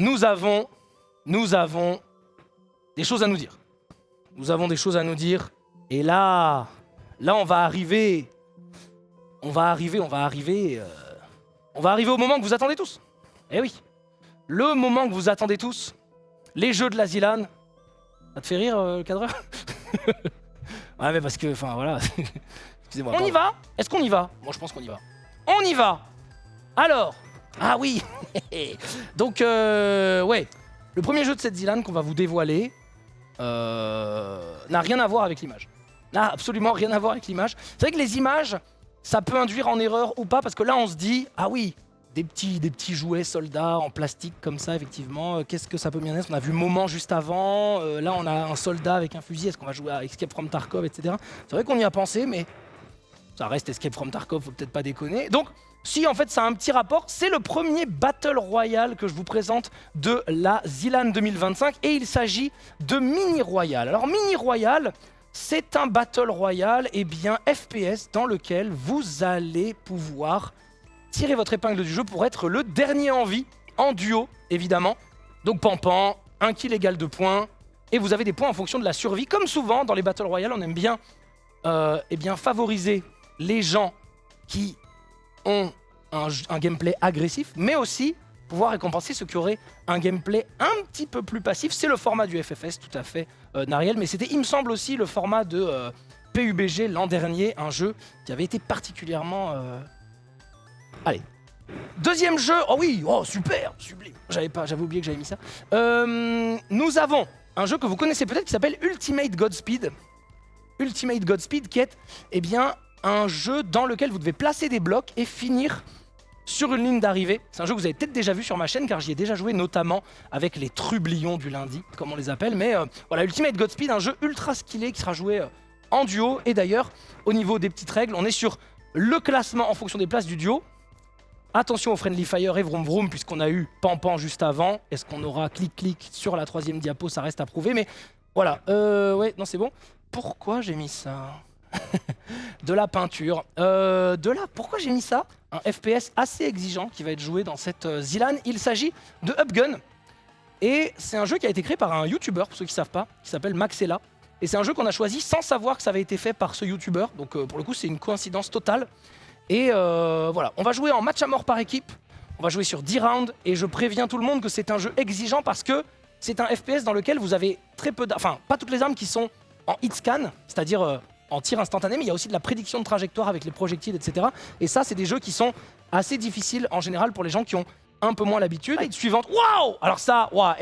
nous avons des choses à nous dire. Nous avons des choses à nous dire. Et là, on va arriver au moment que vous attendez tous. Eh oui, le moment que vous attendez tous, les jeux de la Zilan. Ça te fait rire, le cadreur? Ouais, mais parce que, enfin voilà. Excusez-moi. On y va? Est-ce qu'on y va? Moi, je pense qu'on y va. On y va. Alors, ah oui. Donc, ouais, le premier jeu de cette Zilan qu'on va vous dévoiler n'a rien à voir avec l'image. N'a absolument rien à voir avec l'image. C'est vrai que les images, ça peut induire en erreur ou pas, parce que là, on se dit, ah oui, des petits jouets soldats en plastique comme ça, effectivement, qu'est-ce que ça peut bien être? On a vu Moment juste avant, là on a un soldat avec un fusil, est-ce qu'on va jouer à Escape from Tarkov, etc. C'est vrai qu'on y a pensé, mais ça reste Escape from Tarkov, faut peut-être pas déconner. Donc, si en fait ça a un petit rapport, c'est le premier Battle Royale que je vous présente de la Zilan 2025, et il s'agit de Mini Royale. Alors Mini Royale, c'est un Battle Royale, et bien FPS, dans lequel vous allez pouvoir tirer votre épingle du jeu pour être le dernier en vie, en duo évidemment. Donc Pampan, 1 kill égale 2 points, et vous avez des points en fonction de la survie. Comme souvent dans les Battle Royale, on aime bien, favoriser les gens qui ont un gameplay agressif, mais aussi pouvoir récompenser ceux qui auraient un gameplay un petit peu plus passif. C'est le format du FFS, tout à fait, Nariel, mais c'était, il me semble aussi, le format de PUBG l'an dernier, un jeu qui avait été particulièrement... Allez. Deuxième jeu, oh oui, oh super, sublime, j'avais oublié que j'avais mis ça. Nous avons un jeu que vous connaissez peut-être qui s'appelle Ultimate Godspeed. Ultimate Godspeed qui est, eh bien, un jeu dans lequel vous devez placer des blocs et finir sur une ligne d'arrivée. C'est un jeu que vous avez peut-être déjà vu sur ma chaîne, car j'y ai déjà joué, notamment avec les trublions du lundi, comme on les appelle. Mais voilà, Ultimate Godspeed, un jeu ultra skillé qui sera joué en duo. Et d'ailleurs, au niveau des petites règles, on est sur le classement en fonction des places du duo. Attention au Friendly Fire et Vroom Vroom, puisqu'on a eu Pampan juste avant. Est-ce qu'on aura clic-clic sur la 3e diapo? Ça reste à prouver, mais voilà. Ouais, non, c'est bon. Pourquoi j'ai mis ça? De la peinture. Pourquoi j'ai mis ça? Un FPS assez exigeant qui va être joué dans cette Zilan. Il s'agit de Upgun. Et c'est un jeu qui a été créé par un YouTuber, pour ceux qui ne savent pas, qui s'appelle Maxella. Et c'est un jeu qu'on a choisi sans savoir que ça avait été fait par ce YouTuber. Donc pour le coup, c'est une coïncidence totale. Et voilà, on va jouer en match à mort par équipe. On va jouer sur 10 rounds. Et je préviens tout le monde que c'est un jeu exigeant parce que c'est un FPS dans lequel vous avez très peu d'armes. Enfin, pas toutes les armes qui sont en hit scan, c'est-à-dire en tir instantané, mais il y a aussi de la prédiction de trajectoire avec les projectiles, etc. Et ça, c'est des jeux qui sont assez difficiles en général pour les gens qui ont un peu moins l'habitude. Et suivante, waouh! Alors ça, waouh,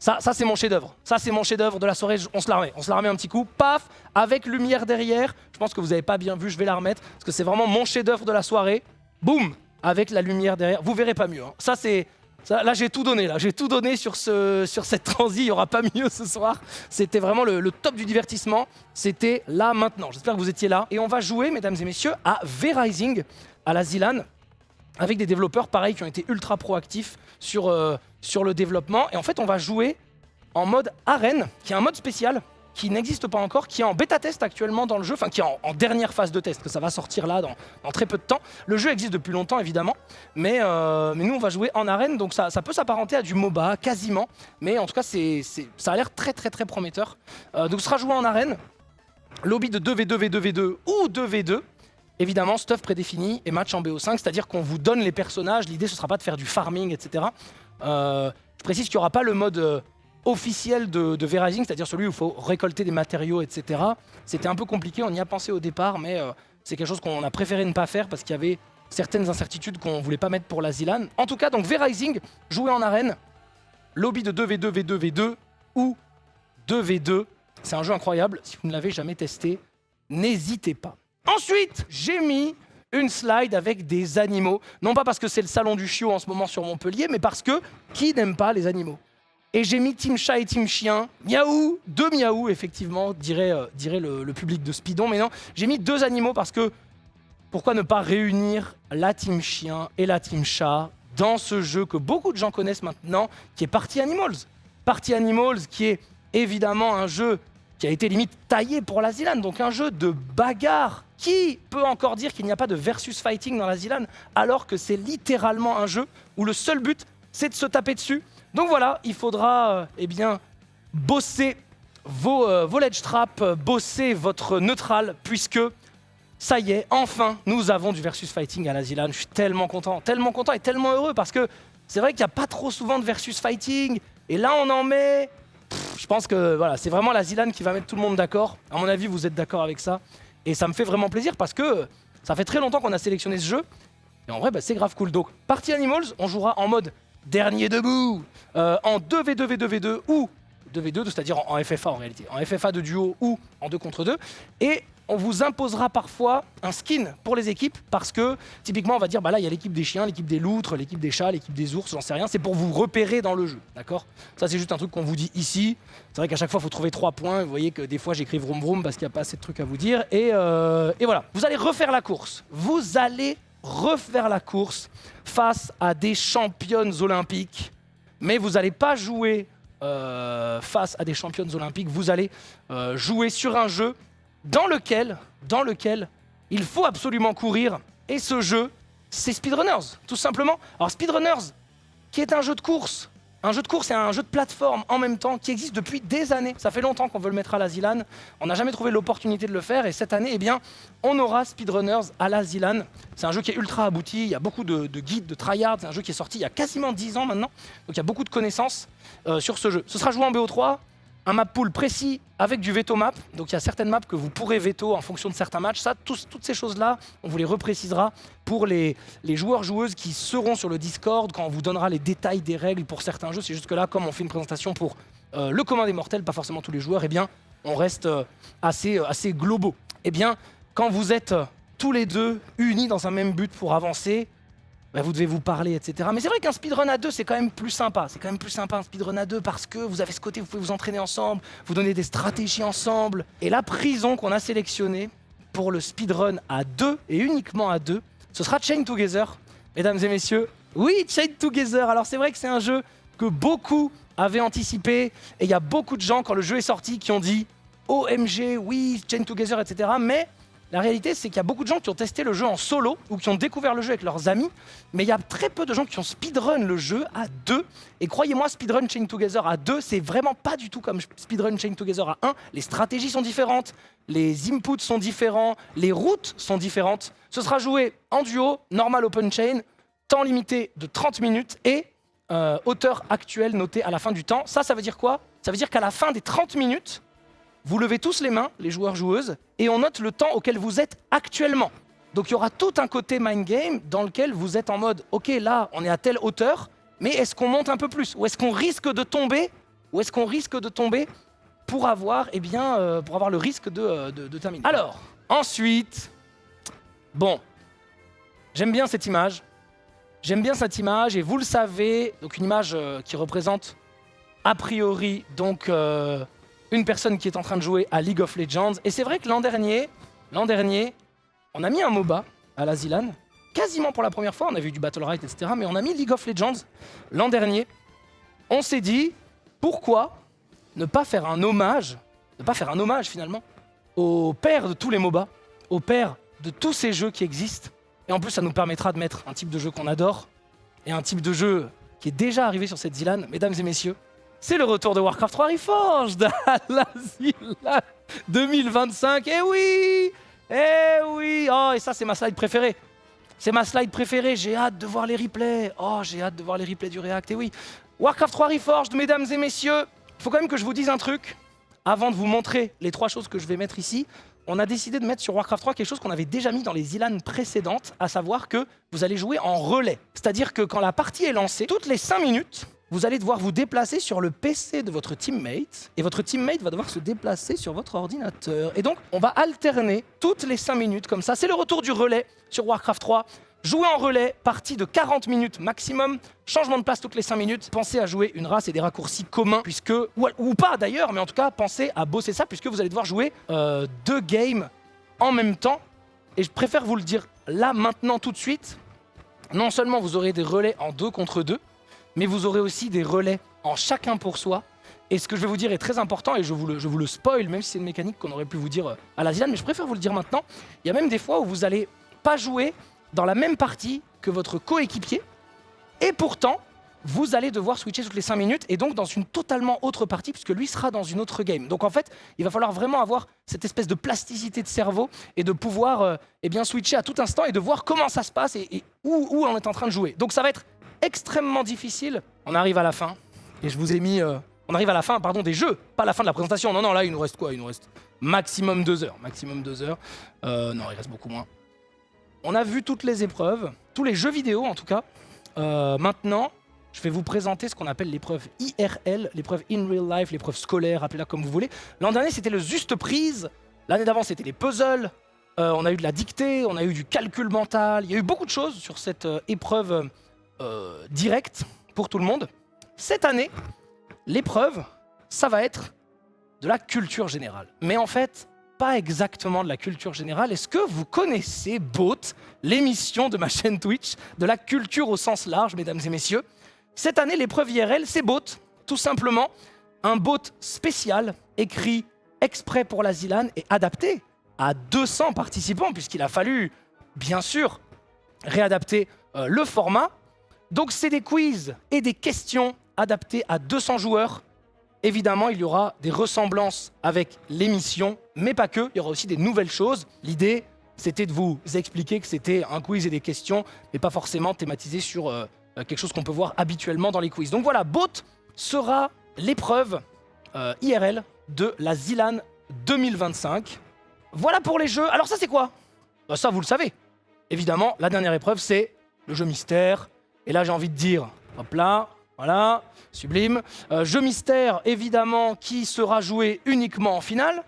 ça c'est mon chef-d'œuvre. Ça, c'est mon chef-d'œuvre de la soirée. On se la remet un petit coup. Paf, avec lumière derrière. Je pense que vous n'avez pas bien vu, je vais la remettre. Parce que c'est vraiment mon chef-d'œuvre de la soirée. Boum, avec la lumière derrière. Vous verrez pas mieux. Hein. Ça, c'est... Là, j'ai tout donné. J'ai tout donné sur cette transi. Il n'y aura pas mieux ce soir. C'était vraiment le top du divertissement. C'était là, maintenant. J'espère que vous étiez là. Et on va jouer, mesdames et messieurs, à V-Rising, à la Zilan, avec des développeurs, pareil, qui ont été ultra proactifs sur le développement. Et en fait, on va jouer en mode arène, qui est un mode spécial, qui n'existe pas encore, qui est en bêta-test actuellement dans le jeu, enfin qui est en dernière phase de test, que ça va sortir là dans très peu de temps. Le jeu existe depuis longtemps, évidemment, mais nous, on va jouer en arène, donc ça peut s'apparenter à du MOBA, quasiment. Mais en tout cas, ça a l'air très, très, très prometteur. Donc, ce sera joué en arène. Lobby de 2v2, V2, V2 ou 2v2. Évidemment, stuff prédéfini et match en BO5, c'est-à-dire qu'on vous donne les personnages. L'idée, ce ne sera pas de faire du farming, etc. Je précise qu'il n'y aura pas le mode officiel de V-Rising, c'est-à-dire celui où il faut récolter des matériaux, etc. C'était un peu compliqué, on y a pensé au départ, mais c'est quelque chose qu'on a préféré ne pas faire parce qu'il y avait certaines incertitudes qu'on ne voulait pas mettre pour la Zilan. En tout cas, donc V-Rising, joué en arène, lobby de 2v2, V2, V2 ou 2v2. C'est un jeu incroyable, si vous ne l'avez jamais testé, n'hésitez pas. Ensuite, j'ai mis une slide avec des animaux. Non pas parce que c'est le salon du chiot en ce moment sur Montpellier, mais parce que qui n'aime pas les animaux? Et j'ai mis Team Chat et Team Chien. Miaou, 2 miaou, effectivement, dirait le public de Speedon. Mais non, j'ai mis 2 animaux parce que pourquoi ne pas réunir la Team Chien et la Team Chat dans ce jeu que beaucoup de gens connaissent maintenant, qui est Party Animals. Party Animals, qui est évidemment un jeu qui a été limite taillé pour la Zilan, donc un jeu de bagarre. Qui peut encore dire qu'il n'y a pas de versus fighting dans la Zilan, alors que c'est littéralement un jeu où le seul but, c'est de se taper dessus. Donc voilà, il faudra eh bien bosser vos ledge traps, bosser votre neutral, puisque ça y est, enfin, nous avons du versus fighting à la Zilan. Je suis tellement content et tellement heureux, parce que c'est vrai qu'il n'y a pas trop souvent de versus fighting, et là on en met. Je pense que voilà, c'est vraiment la Zilan qui va mettre tout le monde d'accord. À mon avis, vous êtes d'accord avec ça, et ça me fait vraiment plaisir, parce que ça fait très longtemps qu'on a sélectionné ce jeu, et en vrai, bah, c'est grave cool. Donc, Party Animals, on jouera en mode dernier debout, en 2v2v2v2 ou 2v2, c'est-à-dire en FFA en réalité, en FFA de duo ou en 2 contre 2. Et on vous imposera parfois un skin pour les équipes, parce que typiquement on va dire, bah là il y a l'équipe des chiens, l'équipe des loutres, l'équipe des chats, l'équipe des ours, j'en sais rien, c'est pour vous repérer dans le jeu, d'accord? Ça c'est juste un truc qu'on vous dit ici. C'est vrai qu'à chaque fois il faut trouver 3 points, vous voyez que des fois j'écris vroom vroom parce qu'il n'y a pas assez de trucs à vous dire. Et voilà, vous allez refaire la course. Vous allez refaire la course face à des championnes olympiques, mais vous n'allez pas jouer face à des championnes olympiques, vous allez jouer sur un jeu dans lequel il faut absolument courir, et ce jeu, c'est Speedrunners, tout simplement. Alors Speedrunners, qui est un jeu de course et un jeu de plateforme en même temps, qui existe depuis des années. Ça fait longtemps qu'on veut le mettre à la Zilan, on n'a jamais trouvé l'opportunité de le faire, et cette année, eh bien, on aura Speedrunners à la Zilan. C'est un jeu qui est ultra abouti, il y a beaucoup de guides, de tryhards, c'est un jeu qui est sorti il y a quasiment 10 ans maintenant, donc il y a beaucoup de connaissances sur ce jeu. Ce sera joué en BO3, un map pool précis avec du veto map, donc il y a certaines maps que vous pourrez veto en fonction de certains matchs. Ça, toutes ces choses-là, on vous les reprécisera pour les joueurs-joueuses qui seront sur le Discord quand on vous donnera les détails des règles pour certains jeux. C'est juste que là, comme on fait une présentation pour le commun des mortels, pas forcément tous les joueurs, eh bien, on reste assez globaux. Eh bien, quand vous êtes tous les deux unis dans un même but pour avancer, bah vous devez vous parler, etc. Mais c'est vrai qu'un speedrun à deux, c'est quand même plus sympa. C'est quand même plus sympa un speedrun à deux, parce que vous avez ce côté, vous pouvez vous entraîner ensemble, vous donner des stratégies ensemble. Et la prison qu'on a sélectionnée pour le speedrun à deux, et uniquement à deux, ce sera Chained Together, mesdames et messieurs. Oui, Chained Together. Alors c'est vrai que c'est un jeu que beaucoup avaient anticipé, et il y a beaucoup de gens, quand le jeu est sorti, qui ont dit « OMG, oui, Chained Together, etc. » Mais la réalité, c'est qu'il y a beaucoup de gens qui ont testé le jeu en solo ou qui ont découvert le jeu avec leurs amis, mais il y a très peu de gens qui ont speedrun le jeu à deux. Et croyez-moi, speedrun Chained Together à deux, c'est vraiment pas du tout comme speedrun Chained Together à un. Les stratégies sont différentes, les inputs sont différents, les routes sont différentes. Ce sera joué en duo, normal open chain, temps limité de 30 minutes et hauteur actuelle notée à la fin du temps. Ça veut dire quoi? Ça veut dire qu'à la fin des 30 minutes, vous levez tous les mains, les joueurs-joueuses, et on note le temps auquel vous êtes actuellement. Donc il y aura tout un côté mind game dans lequel vous êtes en mode « Ok, là, on est à telle hauteur, mais est-ce qu'on monte un peu plus? Ou est-ce qu'on risque de tomber? Ou est-ce qu'on risque de tomber pour avoir, eh bien, pour avoir le risque de terminer ?» Alors, ensuite, bon, j'aime bien cette image. J'aime bien cette image, et vous le savez, donc une image qui représente a priori donc une personne qui est en train de jouer à League of Legends. Et c'est vrai que l'an dernier, on a mis un MOBA à la Zilan, quasiment pour la première fois. On a vu du Battle Right, etc. Mais on a mis League of Legends l'an dernier. On s'est dit, pourquoi ne pas faire un hommage finalement au père de tous les MOBA, au père de tous ces jeux qui existent. Et en plus, ça nous permettra de mettre un type de jeu qu'on adore et un type de jeu qui est déjà arrivé sur cette Zilan, mesdames et messieurs. C'est le retour de Warcraft 3 Reforged à la Zilan 2025. Eh oui! Oh, et ça, c'est ma slide préférée. C'est ma slide préférée. J'ai hâte de voir les replays. Oh, j'ai hâte de voir les replays du React. Eh oui! Warcraft 3 Reforged, mesdames et messieurs. Il faut quand même que je vous dise un truc. Avant de vous montrer les 3 choses que je vais mettre ici, on a décidé de mettre sur Warcraft 3 quelque chose qu'on avait déjà mis dans les Zilan précédentes, à savoir que vous allez jouer en relais. C'est-à-dire que quand la partie est lancée, toutes les 5 minutes, vous allez devoir vous déplacer sur le PC de votre teammate, et votre teammate va devoir se déplacer sur votre ordinateur. Et donc, on va alterner toutes les 5 minutes comme ça. C'est le retour du relais sur Warcraft 3. Jouer en relais, partie de 40 minutes maximum, changement de place toutes les 5 minutes. Pensez à jouer une race et des raccourcis communs, puisque, ou pas d'ailleurs, mais en tout cas, pensez à bosser ça, puisque vous allez devoir jouer 2 games en même temps. Et je préfère vous le dire là, maintenant, tout de suite. Non seulement vous aurez des relais en 2 contre 2, mais vous aurez aussi des relais en chacun pour soi. Et ce que je vais vous dire est très important, et je vous le spoil, même si c'est une mécanique qu'on aurait pu vous dire à la Zilan, mais je préfère vous le dire maintenant. Il y a même des fois où vous n'allez pas jouer dans la même partie que votre coéquipier, et pourtant, vous allez devoir switcher toutes les 5 minutes et donc dans une totalement autre partie puisque lui sera dans une autre game. Donc en fait, il va falloir vraiment avoir cette espèce de plasticité de cerveau et de pouvoir eh bien, switcher à tout instant et de voir comment ça se passe et où on est en train de jouer. Donc ça va être extrêmement difficile. On arrive à la fin et je vous ai mis... on arrive à la fin, pardon, des jeux, pas la fin de la présentation. Non, non, là, il nous reste quoi? Il nous reste maximum 2 heures. Maximum 2 heures. Non, il reste beaucoup moins. On a vu toutes les épreuves, tous les jeux vidéo en tout cas. Maintenant, je vais vous présenter ce qu'on appelle l'épreuve IRL, l'épreuve in real life, l'épreuve scolaire, appelez-la comme vous voulez. L'an dernier, c'était le juste prise. L'année d'avant, c'était les puzzles. On a eu de la dictée, on a eu du calcul mental. Il y a eu beaucoup de choses sur cette épreuve directe pour tout le monde. Cette année, l'épreuve, ça va être de la culture générale. Mais en fait, pas exactement de la culture générale. Est-ce que vous connaissez BOAT, l'émission de ma chaîne Twitch, de la culture au sens large, mesdames et messieurs? Cette année, l'épreuve IRL, c'est BOAT, tout simplement. Un BOAT spécial, écrit exprès pour la ZLAN et adapté à 200 participants, puisqu'il a fallu, bien sûr, réadapter le format. Donc c'est des quiz et des questions adaptées à 200 joueurs. Évidemment, il y aura des ressemblances avec l'émission, mais pas que, il y aura aussi des nouvelles choses. L'idée, c'était de vous expliquer que c'était un quiz et des questions, mais pas forcément thématisé sur quelque chose qu'on peut voir habituellement dans les quiz. Donc voilà, BOAT sera l'épreuve IRL de la ZLAN 2025. Voilà pour les jeux. Alors ça, c'est quoi? Bah, ça, vous le savez. Évidemment, la dernière épreuve, c'est le jeu mystère. Et là, j'ai envie de dire, hop là, voilà, sublime. Jeu mystère, évidemment, qui sera joué uniquement en finale,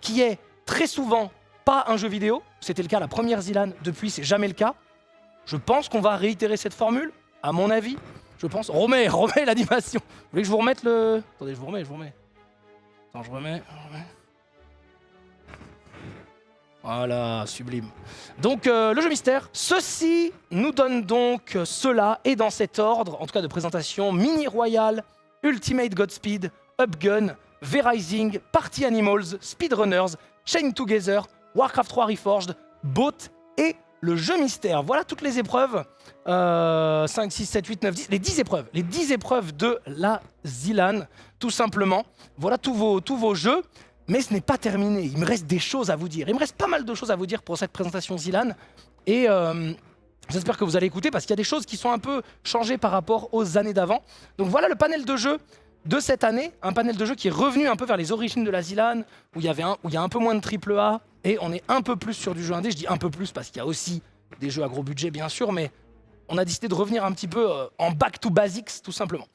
qui est très souvent pas un jeu vidéo. C'était le cas à la première ZLAN, depuis, c'est jamais le cas. Je pense qu'on va réitérer cette formule, à mon avis. Je pense. Remets l'animation. Vous voulez que je vous remette le... Attendez, je vous remets. Attends, je remets. Voilà, sublime. Donc, le jeu mystère. Ceci nous donne donc cela, et dans cet ordre, en tout cas de présentation, Mini Royal, Ultimate Godspeed, Upgun, V-Rising, Party Animals, Speedrunners, Chain Together, Warcraft 3 Reforged, BOAT et le jeu mystère. Voilà toutes les épreuves. 5, 6, 7, 8, 9, 10. Les 10 épreuves de la ZLAN, tout simplement. Voilà tous vos jeux. Mais ce n'est pas terminé, il me reste des choses à vous dire. Il me reste pas mal de choses à vous dire pour cette présentation ZLAN. Et j'espère que vous allez écouter parce qu'il y a des choses qui sont un peu changées par rapport aux années d'avant. Donc voilà le panel de jeux de cette année. Un panel de jeux qui est revenu un peu vers les origines de la ZLAN, où il y a un peu moins de AAA et on est un peu plus sur du jeu indé. Je dis un peu plus parce qu'il y a aussi des jeux à gros budget bien sûr, mais on a décidé de revenir un petit peu en back to basics tout simplement.